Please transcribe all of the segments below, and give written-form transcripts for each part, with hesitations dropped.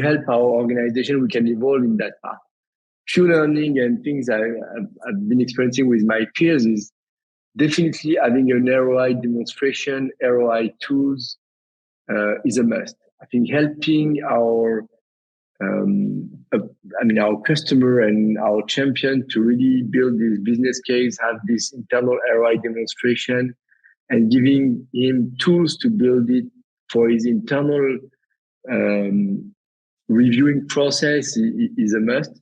help our organization, we can evolve in that path. Few learning and things I've been experiencing with my peers is definitely having an ROI demonstration, ROI tools is a must. I think helping our our customer and our champion to really build this business case, have this internal ROI demonstration, and giving him tools to build it for his internal reviewing process is a must.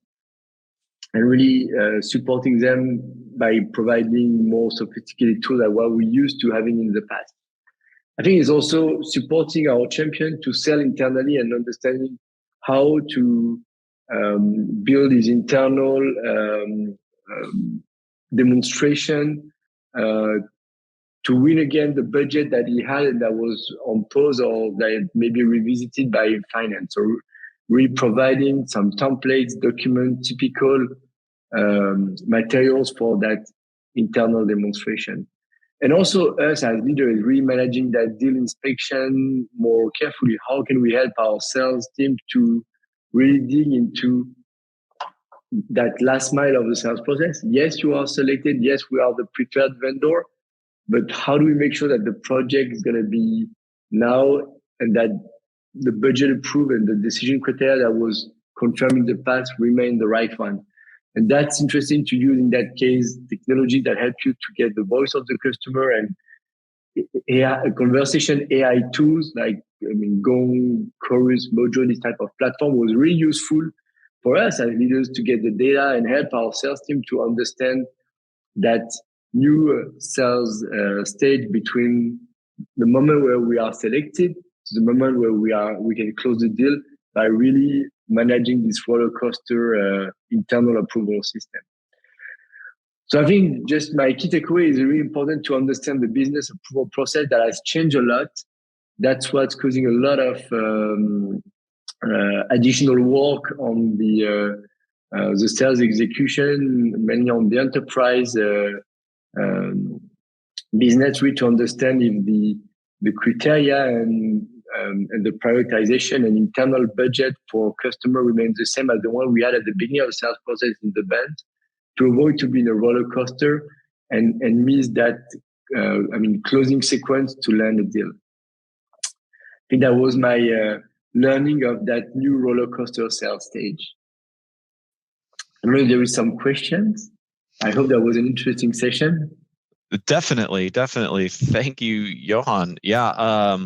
And really supporting them by providing more sophisticated tools than what we used to having in the past. I think it's also supporting our champion to sell internally and understanding how to build his internal demonstration to win again the budget that he had and that was on pause or that maybe revisited by finance. So really providing some templates, document, typical materials for that internal demonstration. And also us as leaders really managing that deal inspection more carefully. How can we help our sales team to really dig into that last mile of the sales process? Yes, you are selected. Yes, we are the preferred vendor. But how do we make sure that the project is going to be now and that the budget approved and the decision criteria that was confirmed in the past remain the right one? And that's interesting to use in that case, technology that helps you to get the voice of the customer and AI, conversation AI tools like, Gong, Chorus, Mojo, this type of platform was really useful for us as leaders to get the data and help our sales team to understand that new sales stage between the moment where we are selected to the moment where we can close the deal by really managing this Rollercoaster internal approval system. So I think just my key takeaway is really important to understand the business approval process that has changed a lot. That's what's causing a lot of additional work on the sales execution, mainly on the enterprise business, really to understand if the criteria and the prioritization and internal budget for customer remains the same as the one we had at the beginning of the sales process in the band, to avoid to be in a roller coaster and miss that closing sequence to land a deal. I think that was my learning of that new roller coaster sales stage. I don't know if there is some questions. I hope that was an interesting session. Definitely. Thank you, Johan. Yeah.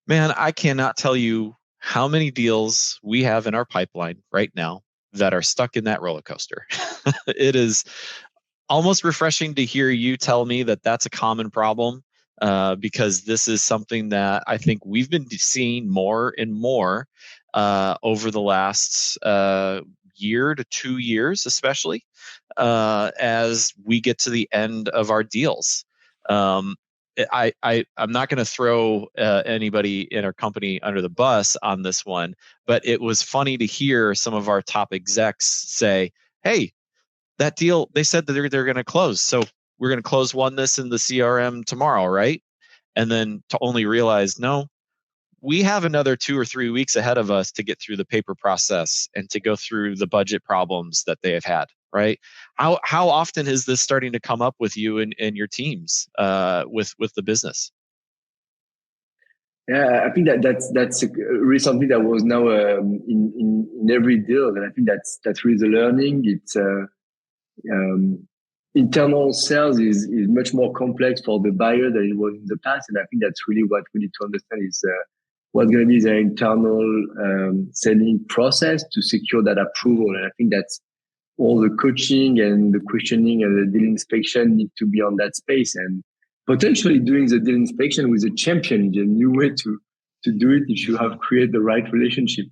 Man, I cannot tell you how many deals we have in our pipeline right now that are stuck in that roller coaster. It is almost refreshing to hear you tell me that that's a common problem, because this is something that I think we've been seeing more and more over the last year to 2 years, especially as we get to the end of our deals. I'm not going to throw anybody in our company under the bus on this one, but it was funny to hear some of our top execs say, "Hey, that deal, they said that they're going to close, so we're going to close this in the CRM tomorrow, right?" And then to only realize, no, we have another 2 or 3 weeks ahead of us to get through the paper process and to go through the budget problems that they have had, right? How often is this starting to come up with you and your teams with the business? Yeah, I think that's really something that was now in every deal, and I think that's really the learning. It's internal sales is much more complex for the buyer than it was in the past, and I think that's really what we need to understand is what's going to be the internal selling process to secure that approval. And I think that's all the coaching and the questioning and the deal inspection need to be on that space. And potentially doing the deal inspection with a champion is a new way to do it if you have created the right relationship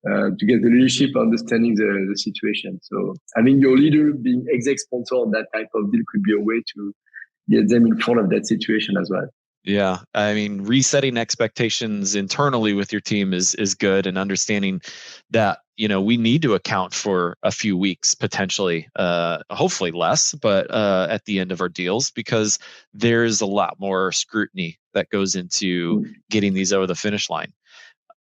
to get the leadership understanding the situation. So I think your leader being exec sponsor on that type of deal could be a way to get them in front of that situation as well. Yeah, I mean, resetting expectations internally with your team is good, and understanding that we need to account for a few weeks potentially, hopefully less, but at the end of our deals, because there's a lot more scrutiny that goes into getting these over the finish line.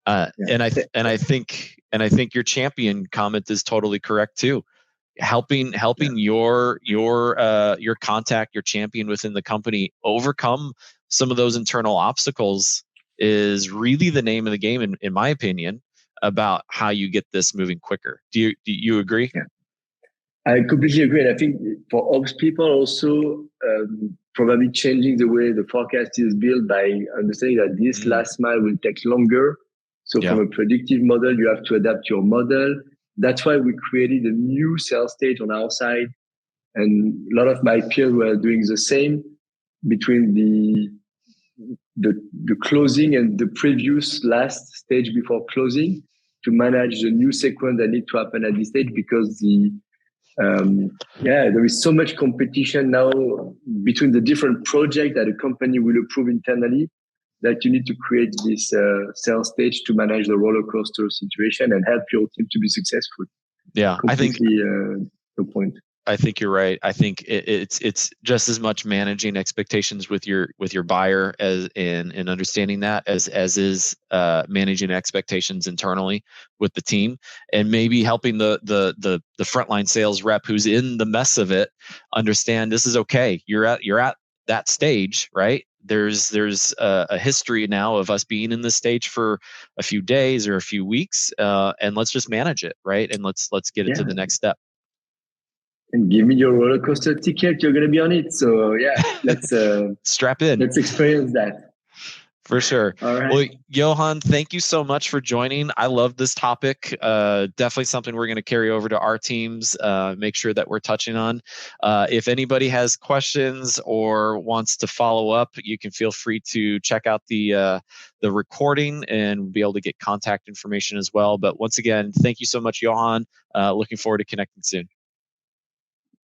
And I think your champion comment is totally correct too. Helping your contact, your champion within the company overcome some of those internal obstacles is really the name of the game, in my opinion, about how you get this moving quicker. Do you agree? Yeah. I completely agree. And I think for ops people also, probably changing the way the forecast is built by understanding that this last mile will take longer. So from a predictive model, you have to adapt your model. That's why we created a new sales stage on our side. And a lot of my peers were doing the same between the closing and the previous last stage before closing to manage the new sequence that need to happen at this stage, because there is so much competition now between the different projects that a company will approve internally, that you need to create this sales stage to manage the roller coaster situation and help your team to be successful. Yeah, completely, the point. I think you're right. I think it's just as much managing expectations with your buyer as in understanding that as is managing expectations internally with the team, and maybe helping the frontline sales rep who's in the mess of it understand this is okay. You're at that stage, right? There's a history now of us being in this stage for a few days or a few weeks, and let's just manage it, right? And let's get it to the next step. And give me your roller coaster ticket. You're going to be on it. So let's strap in. Let's experience that. For sure. All right. Well, Johan, thank you so much for joining. I love this topic. Definitely something we're going to carry over to our teams, make sure that we're touching on. If anybody has questions or wants to follow up, you can feel free to check out the recording and be able to get contact information as well. But once again, thank you so much, Johan. Looking forward to connecting soon.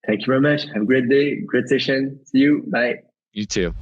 Thank you very much. Have a great day. Great session. See you. Bye. You too.